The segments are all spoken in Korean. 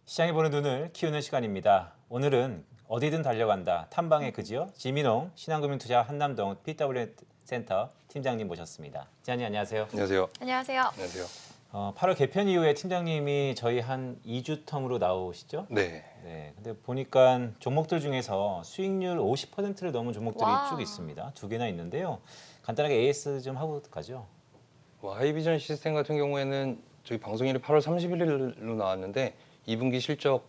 시장에 보는 눈을 키우는 시간입니다. 오늘은 어디든 달려간다. 탐방의 그지요. 지민홍 신한금융투자 한남동 PW 센터 팀장님 모셨습니다. 팀장님 안녕하세요. 안녕하세요. 안녕하세요. 안녕하세요. 8월 개편 이후에 팀장님이 저희 한 2주 텀으로 나오시죠? 네. 네. 근데 보니까 종목들 중에서 수익률 50%를 넘은 종목들이 와. 쭉 있습니다. 두 개나 있는데요. 간단하게 AS 좀 하고 가죠. 하이비전 시스템 같은 경우에는 저희 방송일이 8월 31일로 나왔는데 2분기 실적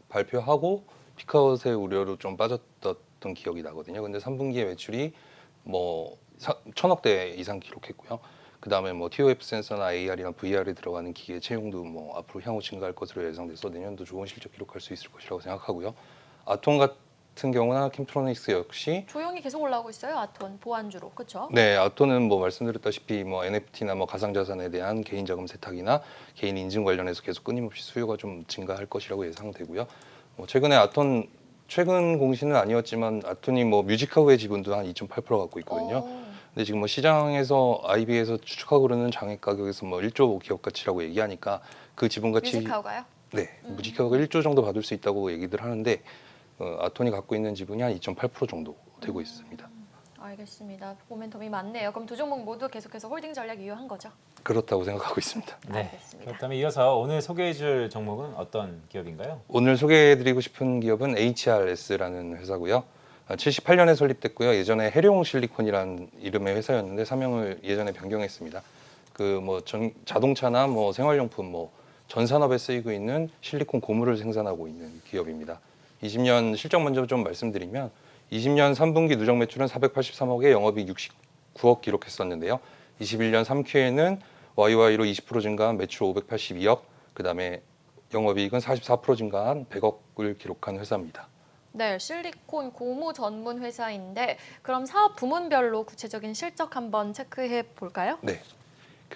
발표하고 피크아웃의 우려로 좀 빠졌던 기억이 나거든요. 근데 3분기에 매출이 뭐 1,000억대 이상 기록했고요. 그다음에 뭐 TOF 센서나 AR이나 VR이 들어가는 기계 채용도 뭐 앞으로 향후 증가할 것으로 예상돼서 내년도 좋은 실적 기록할 수 있을 것이라고 생각하고요. 아톰 같은 경우나 캠트로닉스 역시 조용히 계속 올라오고 있어요. 아톤 보안주로. 그렇죠? 네, 아토는 뭐 말씀드렸다시피 뭐 NFT나 뭐 가상자산에 대한 개인 자금 세탁이나 개인 인증 관련해서 계속 끊임없이 수요가 좀 증가할 것이라고 예상되고요. 최근에 아톤 최근 공시는 아니었지만 아톤이 뭐 뮤직하우의 지분도 한 2.8% 갖고 있거든요. 근데 지금 뭐 시장에서 IB에서 추측하고는 장외 가격에서 뭐 1조 기업 가치라고 얘기하니까 그 지분 가치 뮤직하우가요? 네, 뮤직하우가 1조 정도 받을 수 있다고 얘기들 하는데 아톤이 갖고 있는 지분이 한 2.8% 정도 되고 있습니다. 알겠습니다. 모멘텀이 많네요. 그럼 두 종목 모두 계속해서 홀딩 전략 이용한 거죠? 그렇다고 생각하고 있습니다. 네. 알겠습니다. 그렇다면 이어서 오늘 소개해줄 종목은 어떤 기업인가요? 오늘 소개해드리고 싶은 기업은 HRS라는 회사고요. 78년에 설립됐고요. 예전에 해룡 실리콘이라는 이름의 회사였는데 사명을 예전에 변경했습니다. 그 뭐 자동차나 뭐 생활용품 뭐 전 산업에 쓰이고 있는 실리콘 고무를 생산하고 있는 기업입니다. 20년 실적 먼저 좀 말씀드리면 20년 3분기 누적 매출은 483억에 영업이익 69억 기록했었는데요. 21년 3Q에는 YY로 20% 증가한 매출 582억, 그다음에 영업이익은 44% 증가한 100억을 기록한 회사입니다. 네, 실리콘 고무 전문 회사인데 그럼 사업 부문별로 구체적인 실적 한번 체크해 볼까요? 네,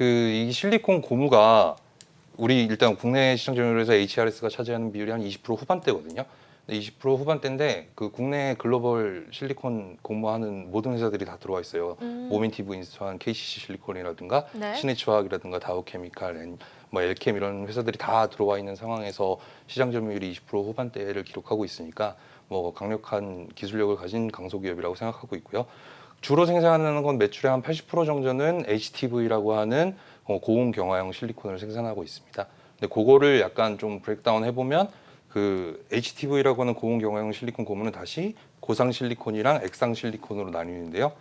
이 실리콘 고무가 우리 일단 국내 시장 점유율에서 HRS가 차지하는 비율이 한 20% 후반대거든요. 20% 후반대인데 그 국내 글로벌 실리콘 고무하는 모든 회사들이 다 들어와 있어요. 모멘티브 인스트한 KCC 실리콘이라든가 네. 신해치화학이라든가 다우케미칼, 뭐 엘캠 이런 회사들이 다 들어와 있는 상황에서 시장 점유율이 20% 후반대를 기록하고 있으니까 뭐 강력한 기술력을 가진 강소기업이라고 생각하고 있고요. 주로 생산하는 건 매출의 한 80% 정도는 HTV라고 하는 고온 경화형 실리콘을 생산하고 있습니다. 근데 그거를 약간 좀 브레이크다운 해보면 그 HTV라고 하는 고온 경화형 실리콘 고무는 다시 고상 실리콘이랑 액상 실리콘으로 나뉘는데요.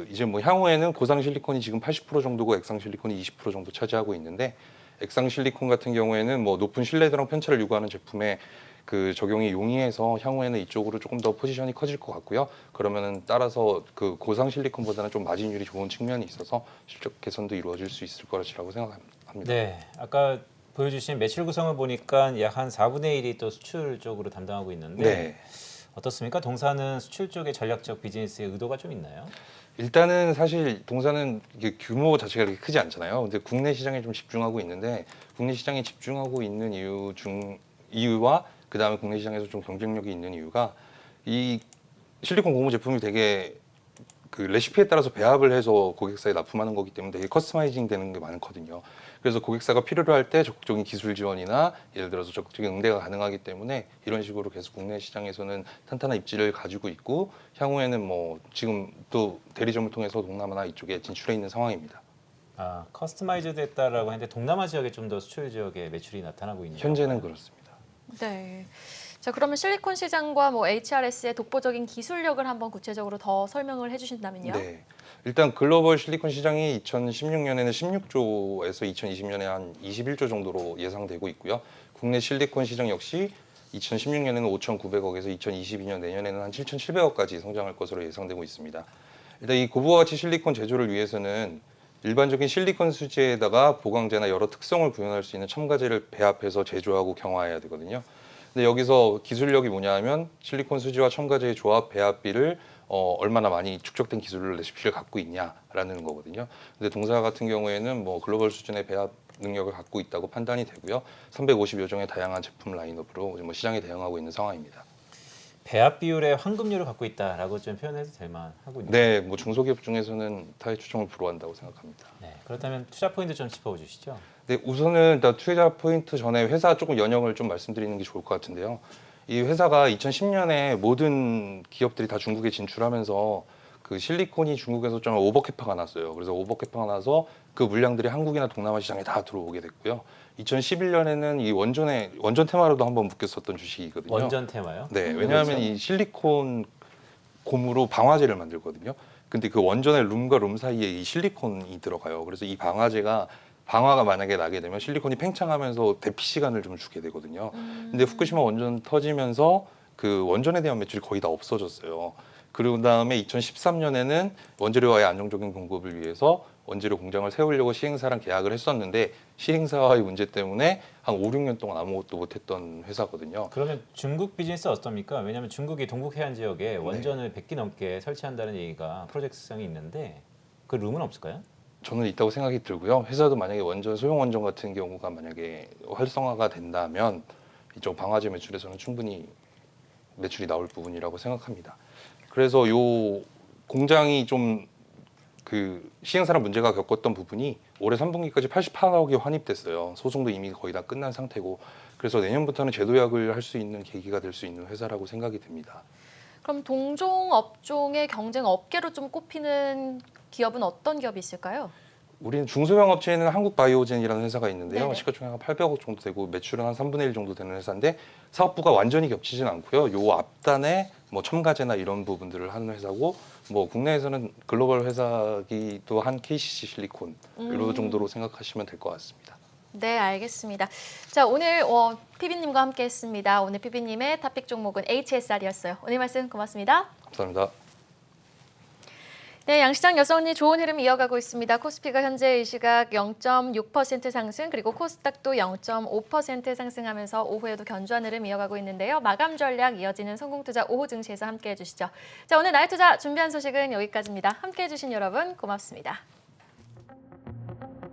이제 뭐 향후에는 고상 실리콘이 지금 80% 정도고 액상 실리콘이 20% 정도 차지하고 있는데 액상 실리콘 같은 경우에는 뭐 높은 신뢰도랑 편차를 요구하는 제품에 그 적용이 용이해서 향후에는 이쪽으로 조금 더 포지션이 커질 것 같고요. 그러면은 따라서 그 고상 실리콘보다는 좀 마진율이 좋은 측면이 있어서 실적 개선도 이루어질 수 있을 거라고 생각합니다. 네, 아까 보여주신 매출 구성을 보니까 약 한 4분의 1이 또 수출 쪽으로 담당하고 있는데 네. 어떻습니까? 동사는 수출 쪽의 전략적 비즈니스의 의도가 좀 있나요? 일단은 사실 동사는 이게 규모 자체가 그렇게 크지 않잖아요. 근데 국내 시장에 좀 집중하고 있는데 국내 시장에 집중하고 있는 이유와 그다음에 국내 시장에서 좀 경쟁력이 있는 이유가 이 실리콘 고무 제품이 되게 그 레시피에 따라서 배합을 해서 고객사에 납품하는 거기 때문에 되게 커스터마이징 되는 게 많거든요. 그래서 고객사가 필요로 할 때 적극적인 기술 지원이나 예를 들어서 적극적인 응대가 가능하기 때문에 이런 식으로 계속 국내 시장에서는 탄탄한 입지를 가지고 있고 향후에는 뭐 지금 또 대리점을 통해서 동남아나 이쪽에 진출해 있는 상황입니다. 아, 커스터마이즈 됐다라고 했는데 동남아 지역에 좀 더 수출 지역에 매출이 나타나고 있는 현재는 건가요? 그렇습니다. 네. 자, 그러면 실리콘 시장과 뭐 HRS의 독보적인 기술력을 한번 구체적으로 더 설명을 해주신다면요? 네. 일단 글로벌 실리콘 시장이 2016년에는 16조에서 2020년에 한 21조 정도로 예상되고 있고요. 국내 실리콘 시장 역시 2016년에는 5,900억에서 2022년 내년에는 한 7,700억까지 성장할 것으로 예상되고 있습니다. 일단 이 고부가 가치 실리콘 제조를 위해서는 일반적인 실리콘 수지에다가 보강제나 여러 특성을 구현할 수 있는 첨가제를 배합해서 제조하고 경화해야 되거든요. 근데 여기서 기술력이 뭐냐 하면 실리콘 수지와 첨가제의 조합 배합비를 얼마나 많이 축적된 기술을 레시피를 갖고 있냐라는 거거든요. 근데 동사 같은 경우에는 뭐 글로벌 수준의 배합 능력을 갖고 있다고 판단이 되고요. 350여 종의 다양한 제품 라인업으로 뭐 시장에 대응하고 있는 상황입니다. 배합 비율의 황금률을 갖고 있다라고 좀 표현해도 될 만하군요. 네, 뭐 중소기업 중에서는 타의 추종을 불허한다고 생각합니다. 네, 그렇다면 투자 포인트 좀 짚어주시죠. 네, 우선은 일단 투자 포인트 전에 회사 조금 연영을 좀 말씀드리는 게 좋을 것 같은데요. 이 회사가 2010년에 모든 기업들이 다 중국에 진출하면서 그 실리콘이 중국에서 좀 오버캐파가 났어요. 그래서 오버캐파가 나서 그 물량들이 한국이나 동남아 시장에 다 들어오게 됐고요. 2011년에는 이 원전 테마로도 한번 묶였었던 주식이거든요. 원전 테마요? 네, 왜냐하면 이 실리콘 고무로 방화제를 만들거든요. 근데 그 원전의 룸과 룸 사이에 이 실리콘이 들어가요. 그래서 이 방화가 만약에 나게 되면 실리콘이 팽창하면서 대피 시간을 좀 주게 되거든요. 근데 후쿠시마 원전 터지면서 그 원전에 대한 매출이 거의 다 없어졌어요. 그리고 그다음에 2013년에는 원재료와의 안정적인 공급을 위해서 원재료 공장을 세우려고 시행사랑 계약을 했었는데 시행사와의 문제 때문에 한 5, 6년 동안 아무것도 못했던 회사거든요. 그러면 중국 비즈니스 어떻습니까? 왜냐하면 중국이 동북 해안 지역에 원전을 100기 넘게 설치한다는 얘기가 프로젝트성이 있는데 그 룸은 없을까요? 저는 있다고 생각이 들고요. 회사도 만약에 소형 원전 같은 경우가 만약에 활성화가 된다면 이쪽 방화제 매출에서는 충분히 매출이 나올 부분이라고 생각합니다. 그래서 요 공장이 좀 그 시행사랑 문제가 겪었던 부분이 올해 3분기까지 88억이 환입됐어요. 소송도 이미 거의 다 끝난 상태고 그래서 내년부터는 제도약을 할 수 있는 계기가 될 수 있는 회사라고 생각이 듭니다. 그럼 동종 업종의 경쟁 업계로 좀 꼽히는 기업은 어떤 기업이 있을까요? 우리는 중소형 업체에는 한국바이오젠이라는 회사가 있는데요. 네네. 시가총액 한 800억 정도 되고 매출은 한 3분의 1 정도 되는 회사인데 사업부가 완전히 겹치진 않고요. 요 앞단에 뭐 첨가제나 이런 부분들을 하는 회사고 뭐 국내에서는 글로벌 회사기도 한 KCC 실리콘 이런 정도로 생각하시면 될 것 같습니다. 네, 알겠습니다. 자, 오늘 PB님과 함께했습니다. 오늘 PB님의 탑픽 종목은 HSR이었어요. 오늘 말씀 고맙습니다. 감사합니다. 네, 양시장 여성언니 좋은 흐름 이어가고 있습니다. 코스피가 현재 이 시각 0.6% 상승, 그리고 코스닥도 0.5% 상승하면서 오후에도 견조한 흐름 이어가고 있는데요. 마감 전략 이어지는 성공투자 오후 증시에서 함께해 주시죠. 자, 오늘 나의 투자 준비한 소식은 여기까지입니다. 함께해 주신 여러분 고맙습니다.